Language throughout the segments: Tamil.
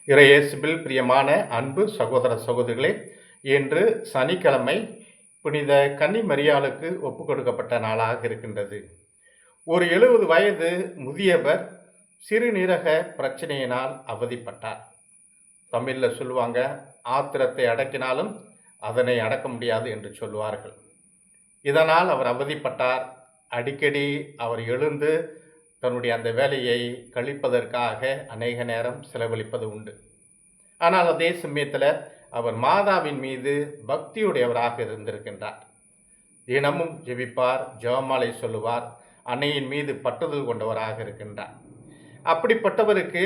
இறையேசுவில் பிரியமான அன்பு சகோதர சகோதரிகளே, இன்று சனிக்கிழமை புனித கன்னி மரியாளுக்கு ஒப்பு கொடுக்கப்பட்ட நாளாக இருக்கின்றது. ஒரு 70 வயது முதியவர் சிறுநீரக பிரச்சனையினால் அவதிப்பட்டார். தமிழில் சொல்லுவாங்க, ஆத்திரத்தை அடக்கினாலும் அதனை அடக்க முடியாது என்று சொல்லுவார்கள். இதனால் அவர் அவதிப்பட்டார். அடிக்கடி அவர் எழுந்து தன்னுடைய அந்த வேலையை கழிப்பதற்காக அநேக நேரம் செலவழிப்பது உண்டு. ஆனால் அதே சமயத்தில் அவர் மாதாவின் மீது பக்தியுடையவராக இருந்திருக்கின்றார். தினமும் ஜெபிப்பார், ஜெபமாலை சொல்லுவார், அன்னையின் மீது பற்றுதல் கொண்டவராக இருக்கின்றார். அப்படிப்பட்டவருக்கு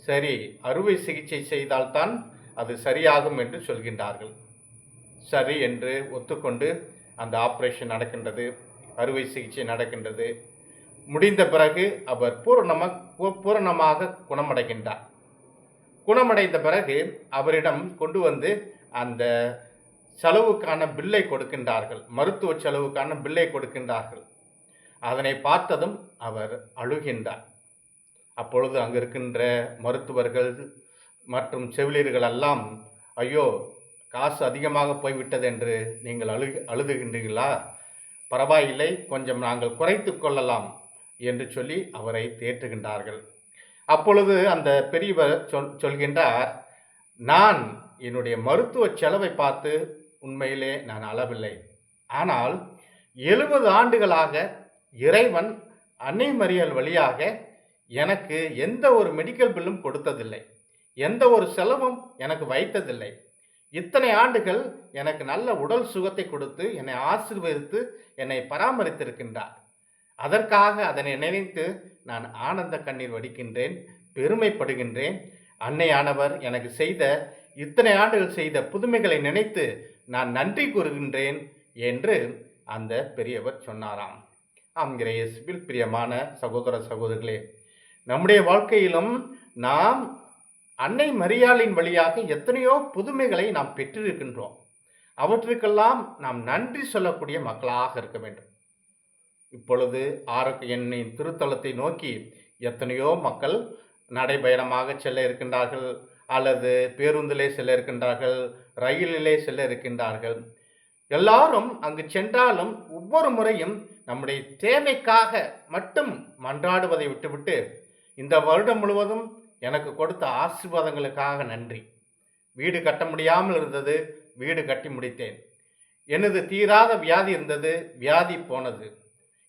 சரி, அறுவை சிகிச்சை செய்தால்தான் அது சரியாகும் என்று சொல்கின்றார்கள். சரி என்று ஒத்துக்கொண்டு அந்த ஆப்ரேஷன் நடக்கின்றது, அறுவை சிகிச்சை நடக்கின்றது. முடிந்த பிறகு அவர் பூரணமாக குணமடைகின்றார். குணமடைந்த பிறகு அவரிடம் கொண்டு வந்து அந்த செலவுக்கான பில்லை கொடுக்கின்றார்கள், மருத்துவ செலவுக்கான பில்லை கொடுக்கின்றார்கள். அதனை பார்த்ததும் அவர் அழுகின்றார். அப்பொழுது அங்கு இருக்கின்ற மருத்துவர்கள் மற்றும் செவிலியர்கள் எல்லாம், ஐயோ, காசு அதிகமாக போய்விட்டது என்று நீங்கள் அழுதுகின்றீர்களா? பரவாயில்லை, கொஞ்சம் நாங்கள் குறைத்து கொள்ளலாம் என்று சொல்லி அவரை தேற்றுகின்றார்கள். அப்பொழுது அந்த பெரியவர் சொல்கின்றார், நான் என்னுடைய மருத்துவ செலவை பார்த்து உண்மையிலே நான் அளவில்லை. ஆனால் 70 ஆண்டுகளாக இறைவன் அன்னை மரியாள் வழியாக எனக்கு எந்த ஒரு மெடிக்கல் பில்லும் கொடுத்ததில்லை, எந்த ஒரு செலவும் எனக்கு வைத்ததில்லை. இத்தனை ஆண்டுகள் எனக்கு நல்ல உடல் சுகத்தை கொடுத்து என்னை ஆசீர்வதித்து என்னை பராமரித்திருக்கின்றார். அதற்காக அதனை நினைத்து நான் ஆனந்த கண்ணீர் வடிக்கின்றேன், பெருமைப்படுகின்றேன். அன்னையானவர் எனக்கு செய்த இத்தனை ஆண்டுகள் செய்த புதுமைகளை நினைத்து நான் நன்றி கூறுகின்றேன் என்று அந்த பெரியவர் சொன்னாராம். இயேசுவில் பிரியமான சகோதர சகோதரிகளே, நம்முடைய வாழ்க்கையிலும் நாம் அன்னை மரியாளின் வழியாக எத்தனையோ புதுமைகளை நாம் பெற்றிருக்கின்றோம். அவற்றுக்கெல்லாம் நாம் நன்றி சொல்லக்கூடிய மக்களாக இருக்க வேண்டும். இப்பொழுது எண்ணின் திருத்தலத்தை நோக்கி எத்தனையோ மக்கள் நடைபயணமாக செல்ல இருக்கின்றார்கள், அல்லது பேருந்திலே செல்ல இருக்கின்றார்கள், ரயிலிலே செல்ல இருக்கின்றார்கள். எல்லாரும் அங்கு சென்றாலும் ஒவ்வொரு முறையும் நம்முடைய தேவைக்காக மட்டும் மன்றாடுவதை விட்டுவிட்டு, இந்த வருடம் முழுவதும் எனக்கு கொடுத்த ஆசீர்வாதங்களுக்காக நன்றி. வீடு கட்ட முடியாமல் இருந்தது, வீடு கட்டி முடித்தேன். எனது தீராத வியாதி இருந்தது, வியாதி போனது.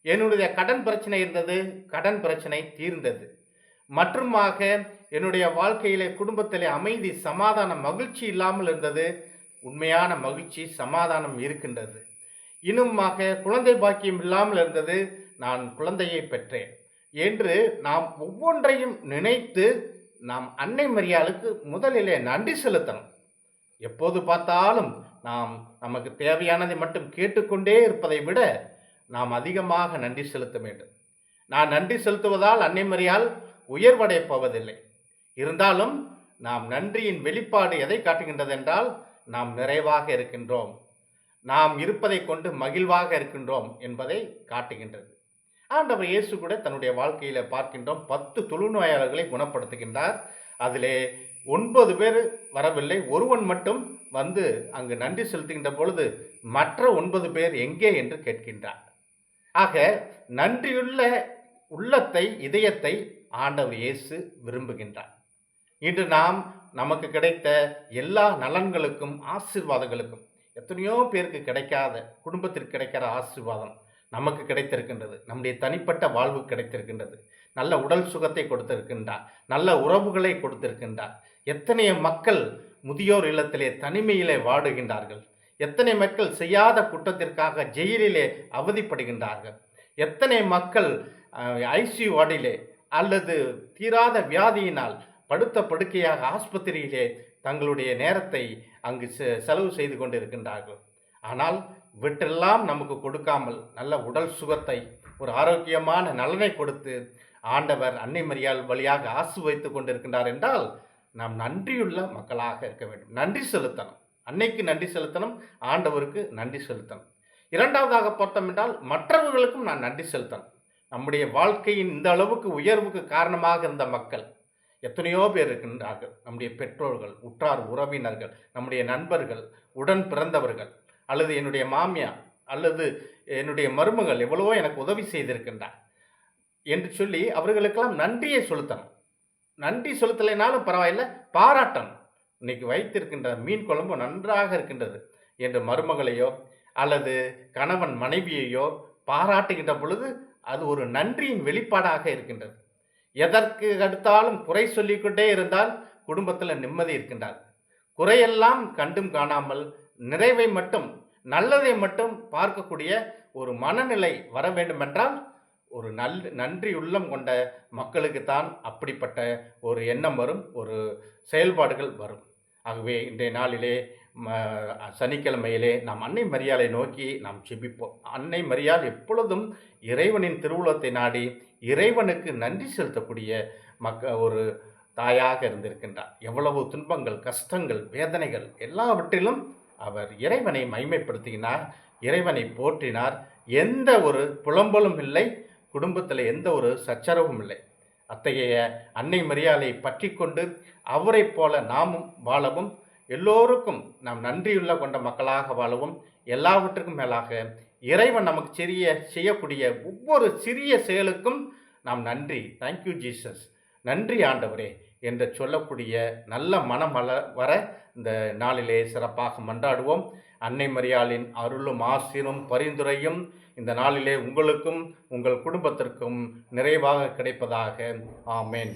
என்னுடைய கடன் பிரச்சனை இருந்தது, கடன் பிரச்சனை தீர்ந்தது. மற்றுமாக என்னுடைய வாழ்க்கையிலே குடும்பத்திலே அமைதி, சமாதானம், மகிழ்ச்சி இல்லாமல் இருந்தது. உண்மையான மகிழ்ச்சி, சமாதானம் இருக்கின்றது. இன்னுமாக குழந்தை பாக்கியம் இல்லாமல் இருந்தது, நான் குழந்தையை பெற்றேன் என்று நாம் ஒவ்வொன்றையும் நினைத்து நாம் அன்னை மரியாளுக்கு முதலிலே நன்றி செலுத்தணும். எப்போது பார்த்தாலும் நாம் நமக்கு தேவையானதை மட்டும் கேட்டுக்கொண்டே இருப்பதை விட நாம் அதிகமாக நன்றி செலுத்த வேண்டும். நான் நன்றி செலுத்துவதால் அன்னை மரியாள் உயர்வடைய போவதில்லை. இருந்தாலும் நாம் நன்றியின் வெளிப்பாடு எதை காட்டுகின்றது என்றால், நாம் நிறைவாக இருக்கின்றோம், நாம் இருப்பதை கொண்டு மகிழ்வாக இருக்கின்றோம் என்பதை காட்டுகின்றது. ஆண்டவர் இயேசு கூட தன்னுடைய வாழ்க்கையில பார்க்கின்றோம், 10 தொழுநோயாளர்களை குணப்படுத்துகின்றார். அதிலே 9 பேர் வரவில்லை, ஒருவன் மட்டும் வந்து அங்கு நன்றி செலுத்துகின்ற பொழுது மற்ற 9 பேர் எங்கே என்று கேட்கின்றார். ஆக நன்றியுள்ள உள்ளத்தை, இதயத்தை ஆண்டவர் இயேசு விரும்புகின்றார். இன்று நாம் நமக்கு கிடைத்த எல்லா நலன்களுக்கும், ஆசீர்வாதங்களுக்கும், எத்தனையோ பேருக்கு கிடைக்காத, குடும்பத்திற்கு கிடைக்கிற ஆசீர்வாதம் நமக்கு கிடைத்திருக்கின்றது. நம்முடைய தனிப்பட்ட வாழ்வு கிடைத்திருக்கின்றது. நல்ல உடல் சுகத்தை கொடுத்திருக்கின்றார், நல்ல உறவுகளை கொடுத்திருக்கின்றார். எத்தனை மக்கள் முதியோர் இல்லத்திலே தனிமையிலே வாடுகின்றார்கள். எத்தனை மக்கள் செய்யாத குற்றத்திற்காக ஜெயிலிலே அவதிப்படுகின்றார்கள். எத்தனை மக்கள் ஐசியூ வார்டிலே அல்லது தீராத வியாதியினால் படுத்த படுக்கையாக ஆஸ்பத்திரியிலே தங்களுடைய நேரத்தை அங்கு செலவு செய்து கொண்டு இருக்கின்றார்கள். ஆனால் இவற்றெல்லாம் நமக்கு கொடுக்காமல் நல்ல உடல் சுகத்தை, ஒரு ஆரோக்கியமான நலனை கொடுத்து ஆண்டவர் அன்னை மரியாள் வழியாக ஆசீர்வதித்து கொண்டிருக்கின்றார் என்றால் நாம் நன்றியுள்ள மக்களாக இருக்க வேண்டும். நன்றி செலுத்தணும், அன்னைக்கு நன்றி செலுத்தணும், ஆண்டவருக்கு நன்றி செலுத்தணும். இரண்டாவதாக பார்த்தோம் என்றால் மற்றவர்களுக்கும் நான் நன்றி செலுத்தணும். நம்முடைய வாழ்க்கையின் இந்த அளவுக்கு உயர்வுக்கு காரணமாக இருந்த மக்கள், எத்தனையோ பேர் இருக்கின்றார்கள். நம்முடைய பெற்றோர்கள், உற்றார் உறவினர்கள், நம்முடைய நண்பர்கள், உடன் பிறந்தவர்கள், அல்லது என்னுடைய மாமியார், அல்லது என்னுடைய மருமகள் எவ்வளவோ எனக்கு உதவி செய்திருக்கின்றார் என்று சொல்லி அவர்களுக்கெல்லாம் நன்றியை செலுத்தணும். நன்றி செலுத்தலைனாலும் பரவாயில்லை, பாராட்டணும். இன்னைக்கு வைத்திருக்கின்ற மீன் குழம்பு நன்றாக இருக்கின்றது என்று மருமகளையோ அல்லது கணவன் மனைவியையோ பாராட்டுகின்ற பொழுது அது ஒரு நன்றியின் வெளிப்பாடாக இருக்கின்றது. எதற்கு அடுத்தாலும் குறை சொல்லிக்கொண்டே இருந்தால் குடும்பத்தில் நிம்மதி இருக்கின்றார். குறையெல்லாம் கண்டும் காணாமல் நிறைவை மட்டும், நல்லதை மட்டும் பார்க்கக்கூடிய ஒரு மனநிலை வர வேண்டுமென்றால் ஒரு நன்றி உள்ளம் கொண்ட மக்களுக்குத்தான் அப்படிப்பட்ட ஒரு எண்ணம் வரும், ஒரு செயல்பாடுகள் வரும். ஆகவே இன்றைய நாளிலே சனிக்கிழமையிலே நாம் அன்னை மரியாளை நோக்கி நாம் செபிப்போம். அன்னை மரியாள் எப்பொழுதும் இறைவனின் திருவுளத்தை நாடி இறைவனுக்கு நன்றி செலுத்தக்கூடிய ஒரு தாயாக இருந்திருக்கின்றார். எவ்வளவு துன்பங்கள், கஷ்டங்கள், வேதனைகள் எல்லாவற்றிலும் அவர் இறைவனை மைமைப்படுத்தினார், இறைவனை போற்றினார். எந்த ஒரு புலம்பலும் இல்லை, குடும்பத்தில் எந்த ஒரு சச்சரவும் இல்லை. அத்தகைய அன்னை மரியாளை பற்றி கொண்டு அவரை போல நாமும் வாழவும், எல்லோருக்கும் நாம் நன்றியுள்ள கொண்ட மக்களாக வாழவும், எல்லாவற்றுக்கும் மேலாக இறைவன் நமக்கு செய்யக்கூடிய ஒவ்வொரு சிறிய செயலுக்கும் நாம் நன்றி, தேங்க்யூ ஜீசஸ், நன்றி ஆண்டவரே என்று சொல்லக்கூடிய நல்ல மனம் வர இந்த நாளிலே சிறப்பாக மன்றாடுவோம். அன்னை மரியாளின் அருளும் ஆசீரும் பரிந்துரையும் இந்த நாளிலே உங்களுக்கும் உங்கள் குடும்பத்திற்கும் நிறைவாக கிடைப்பதாக. ஆமேன்.